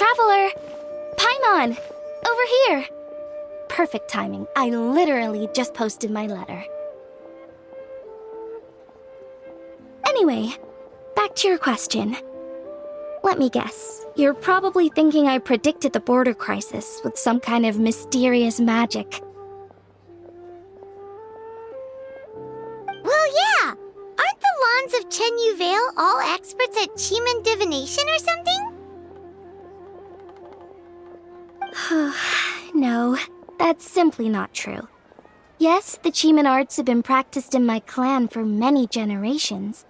Traveler! Paimon! Over here! Perfect timing. I literally just posted my letter. Anyway, back to your question. Let me guess. You're probably thinking I predicted the border crisis with some kind of mysterious magic. Well, yeah! Aren't the Lawns of Chen Vale all experts at Chiman divination or something? No, that's simply not true. Yes, the Chiman arts have been practiced in my clan for many generations.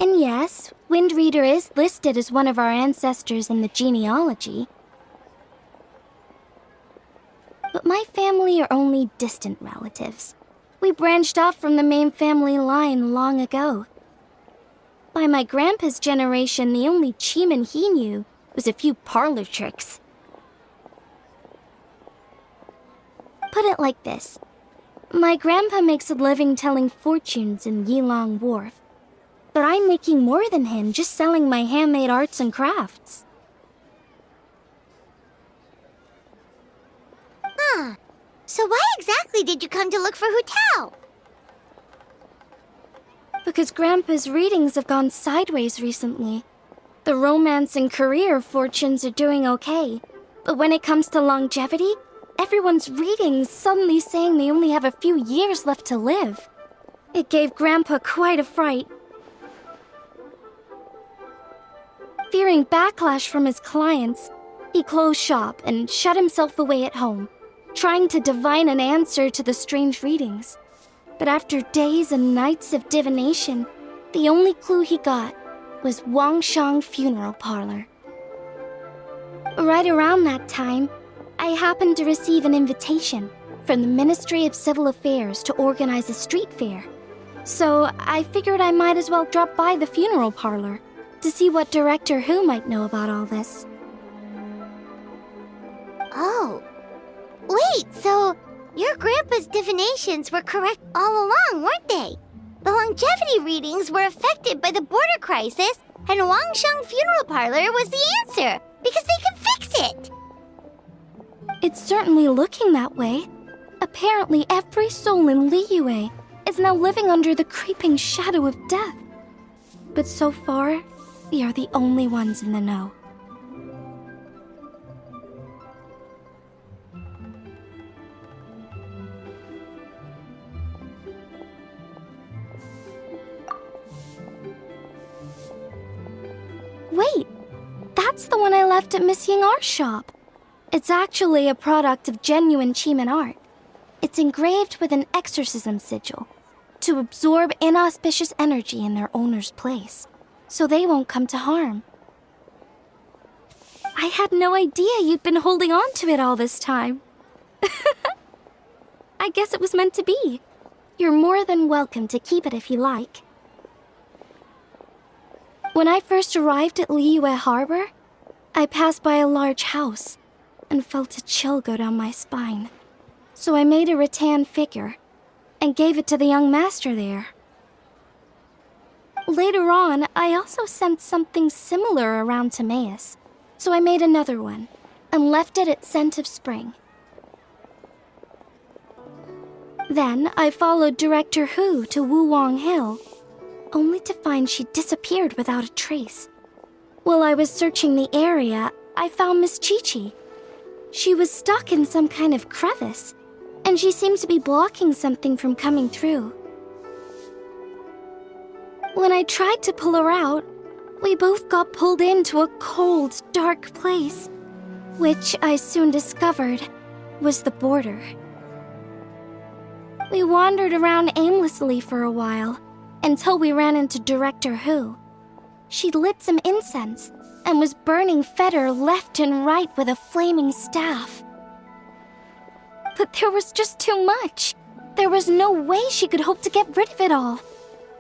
And yes, Wind Reader is listed as one of our ancestors in the genealogy. But my family are only distant relatives. We branched off from the main family line long ago. By my grandpa's generation, the only Chiman he knew was a few parlor tricks. Put it like this. My grandpa makes a living telling fortunes in Yilong Wharf. But I'm making more than him just selling my handmade arts and crafts. Huh. So why exactly did you come to look for Hu Tao? Because Grandpa's readings have gone sideways recently. The romance and career fortunes are doing okay. But when it comes to longevity, everyone's readings suddenly saying they only have a few years left to live. It gave Grandpa quite a fright. Fearing backlash from his clients, he closed shop and shut himself away at home, trying to divine an answer to the strange readings. But after days and nights of divination, the only clue he got was Wangshang Funeral Parlor. Right around that time, I happened to receive an invitation from the Ministry of Civil Affairs to organize a street fair. So I figured I might as well drop by the funeral parlor to see what Director Hu might know about all this. Oh. Wait, so your grandpa's divinations were correct all along, weren't they? The longevity readings were affected by the border crisis, and Wangsheng Funeral Parlor was the answer, because they could fix it! It's certainly looking that way. Apparently every soul in Liyue is now living under the creeping shadow of death. But so far, we are the only ones in the know. Wait, that's the one I left at Miss Yingar's shop. It's actually a product of genuine Chiman art. It's engraved with an exorcism sigil to absorb inauspicious energy in their owner's place, so they won't come to harm. I had no idea you'd been holding on to it all this time. I guess it was meant to be. You're more than welcome to keep it if you like. When I first arrived at Liyue Harbor, I passed by a large house and felt a chill go down my spine. So I made a rattan figure and gave it to the young master there. Later on, I also sensed something similar around Timaeus, so I made another one and left it at Scent of Spring. Then I followed Director Hu to Wuwang Hill, only to find she disappeared without a trace. While I was searching the area, I found Miss Chi-Chi. She was stuck in some kind of crevice, and she seemed to be blocking something from coming through. When I tried to pull her out, we both got pulled into a cold, dark place, which I soon discovered was the border. We wandered around aimlessly for a while, until we ran into Director Hu. She lit some incense and was burning Feder left and right with a flaming staff. But there was just too much. There was no way she could hope to get rid of it all.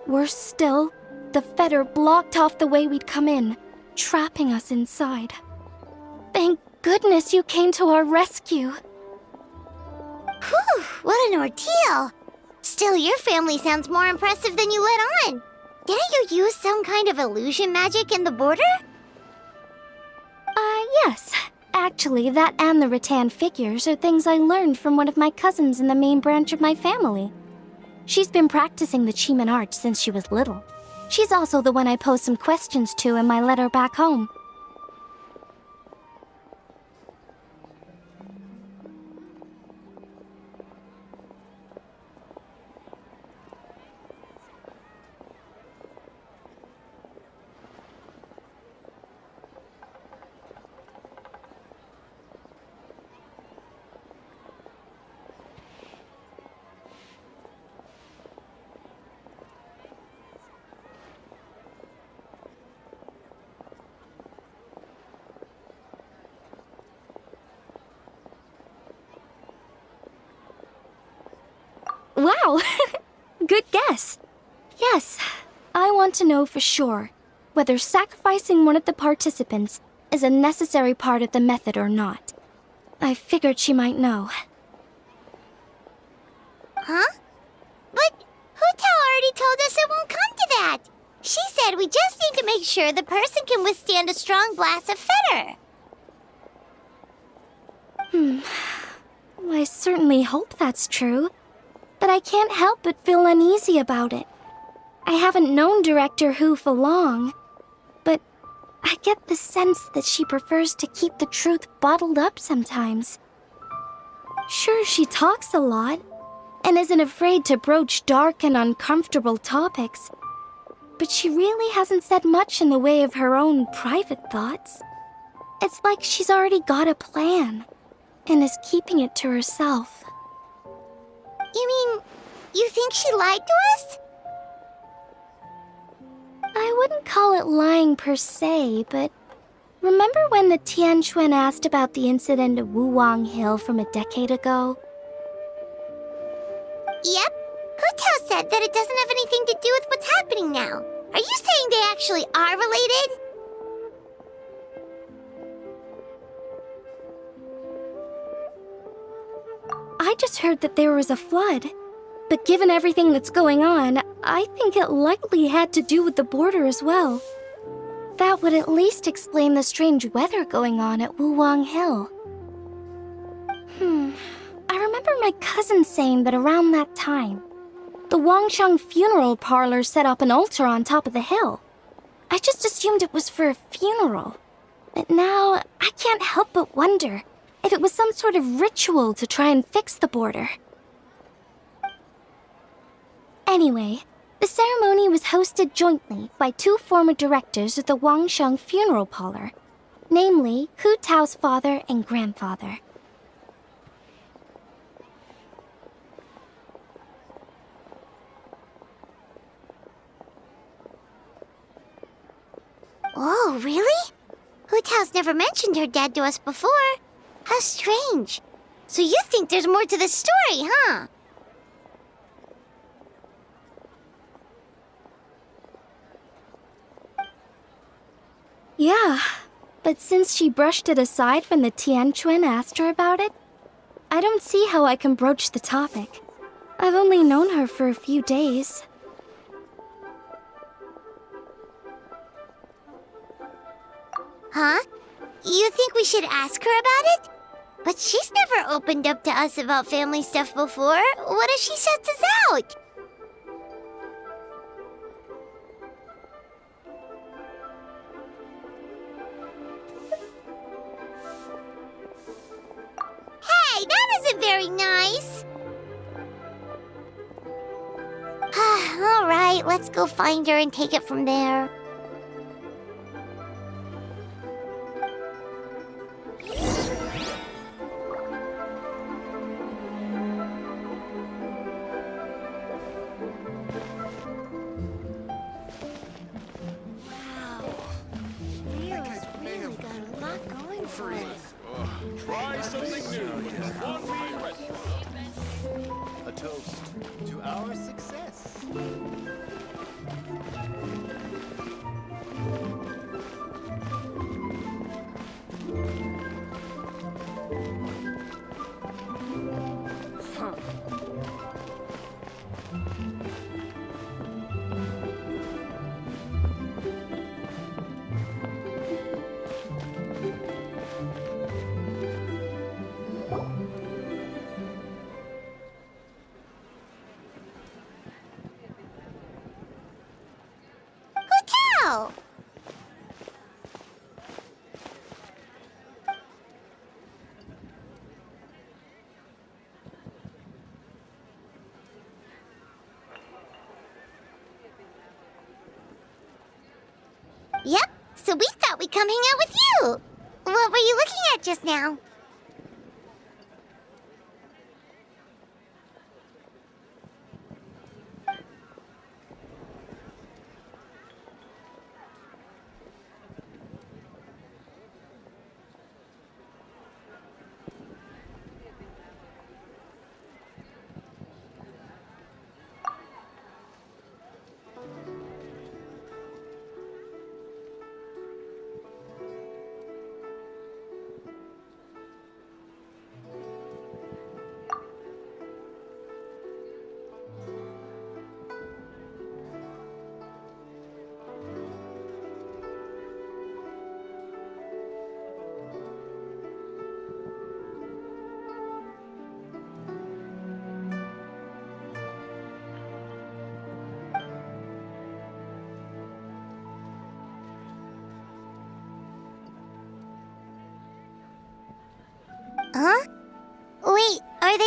Worse still, the Feder blocked off the way we'd come in, trapping us inside. Thank goodness you came to our rescue. Whew, what an ordeal! Still, your family sounds more impressive than you let on. Didn't you use some kind of illusion magic in the border? Yes. Actually, that and the rattan figures are things I learned from one of my cousins in the main branch of my family. She's been practicing the Chiman art since she was little. She's also the one I posed some questions to in my letter back home. Wow! Good guess. Yes, I want to know for sure whether sacrificing one of the participants is a necessary part of the method or not. I figured she might know. Huh? But Hu-Tao already told us it won't come to that. She said we just need to make sure the person can withstand a strong blast of fetter. I certainly hope that's true, but I can't help but feel uneasy about it. I haven't known Director Hu for long, but I get the sense that she prefers to keep the truth bottled up sometimes. Sure, she talks a lot, and isn't afraid to broach dark and uncomfortable topics, but she really hasn't said much in the way of her own private thoughts. It's like she's already got a plan, and is keeping it to herself. You mean, you think she lied to us? I wouldn't call it lying per se, but remember when the Tianquan asked about the incident at Wuwang Hill from a decade ago? Yep. Hu-Tao said that it doesn't have anything to do with what's happening now. Are you saying they actually are related? I just heard that there was a flood. But given everything that's going on, I think it likely had to do with the border as well. That would at least explain the strange weather going on at Wuwang Hill. I remember my cousin saying that around that time, the Wangsheng funeral parlor set up an altar on top of the hill. I just assumed it was for a funeral. But now, I can't help but wonder if it was some sort of ritual to try and fix the border. Anyway, the ceremony was hosted jointly by two former directors of the Wangsheng funeral parlor, namely Hu-Tao's father and grandfather. Oh, really? Hu-Tao's never mentioned her dad to us before. How strange. So you think there's more to the story, huh? Yeah, but since she brushed it aside when the Tianquan asked her about it, I don't see how I can broach the topic. I've only known her for a few days. Huh? You think we should ask her about it? But she's never opened up to us about family stuff before. What if she shuts us out? Hey, that isn't very nice. All right, let's go find her and take it from there. Try something new. One meal restaurant. A toast to our success. Yep, so we thought we'd come hang out with you. What were you looking at just now? Huh? Wait, are they?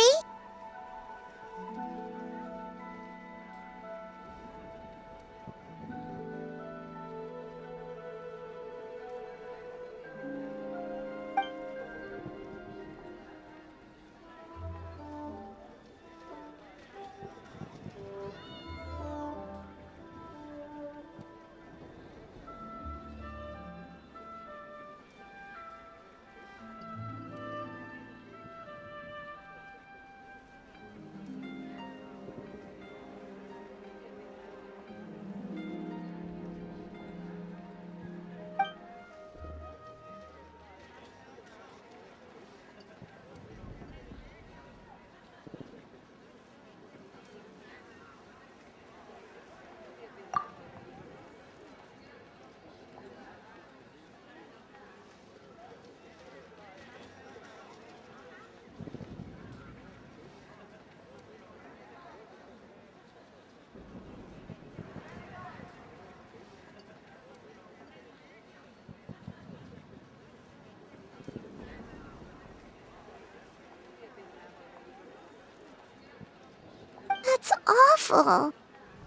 That's awful.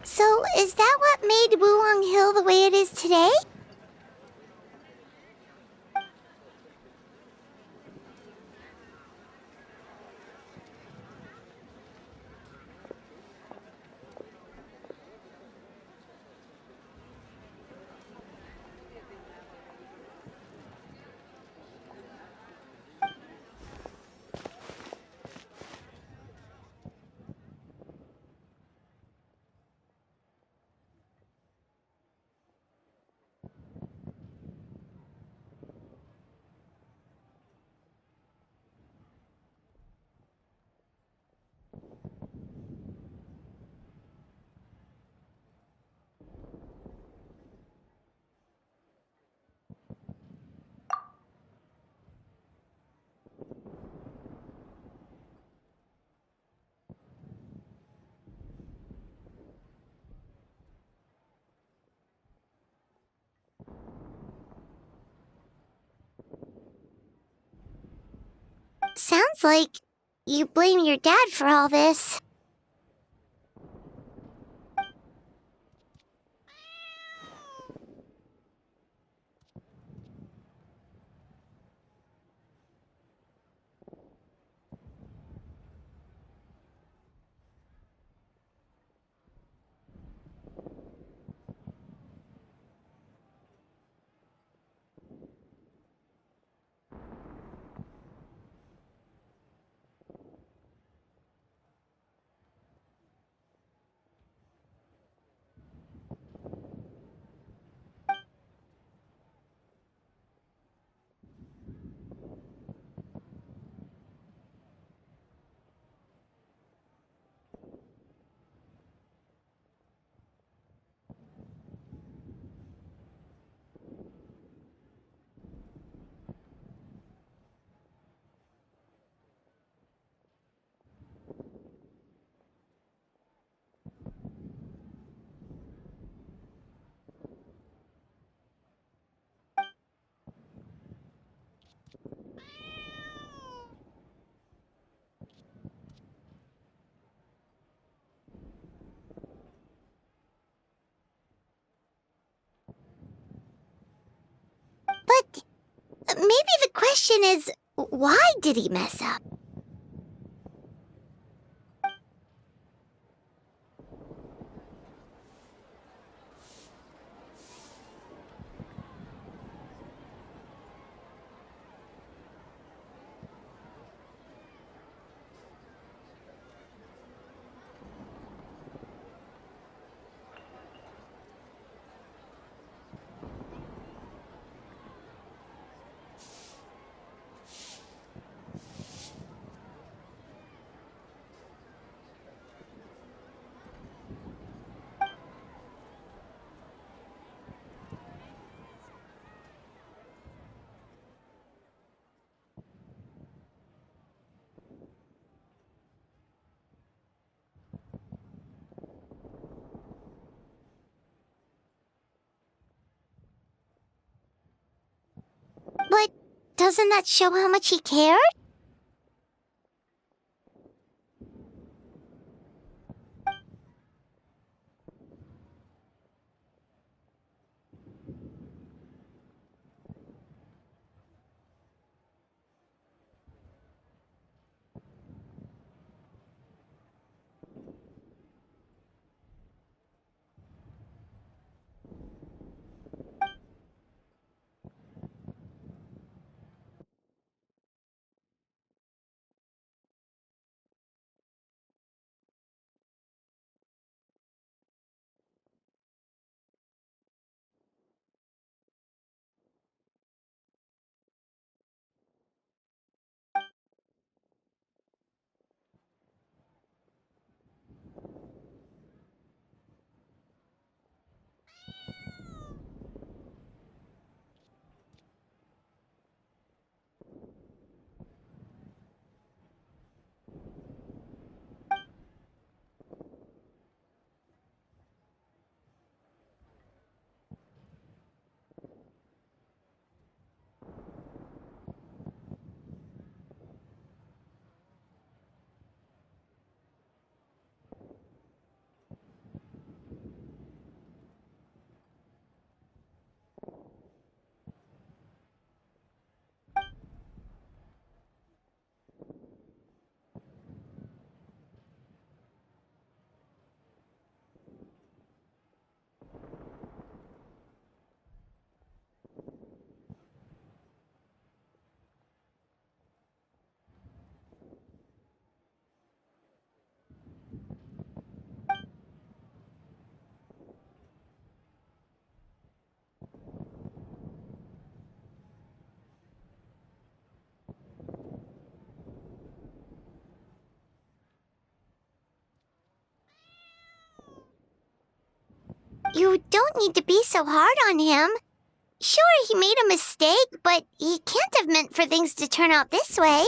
So, is that what made Wulong Hill the way it is today? Sounds like you blame your dad for all this. question is, why did he mess up? But doesn't that show how much he cared? You don't need to be so hard on him. Sure, he made a mistake, but he can't have meant for things to turn out this way.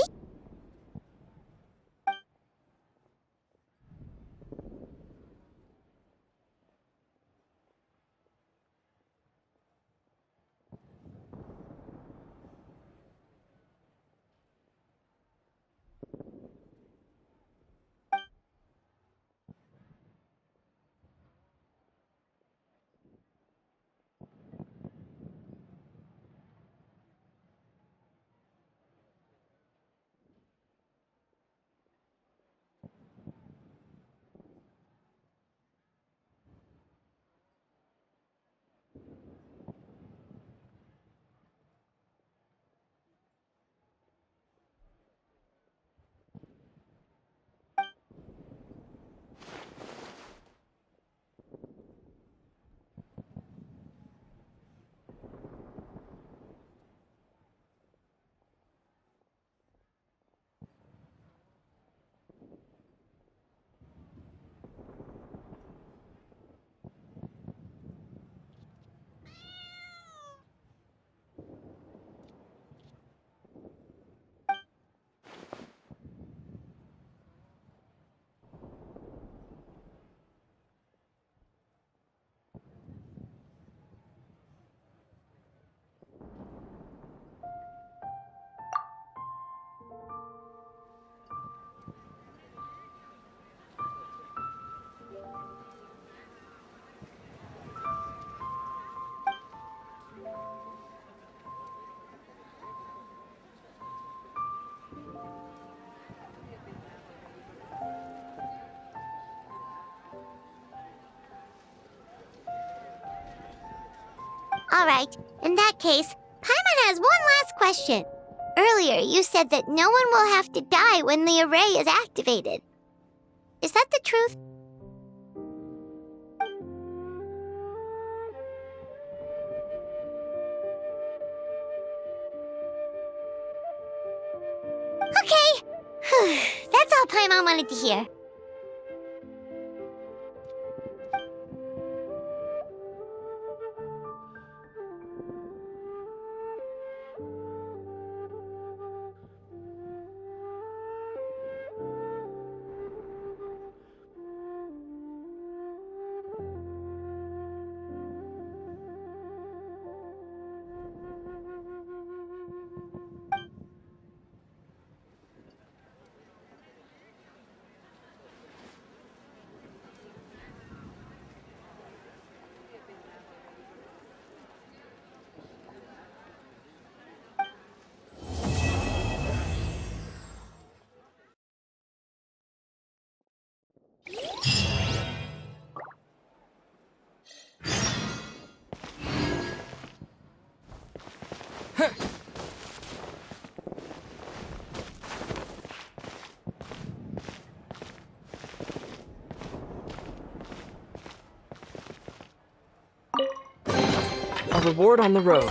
Alright, in that case, Paimon has one last question. Earlier, you said that no one will have to die when the array is activated. Is that the truth? Okay! That's all Paimon wanted to hear. A reward on the road.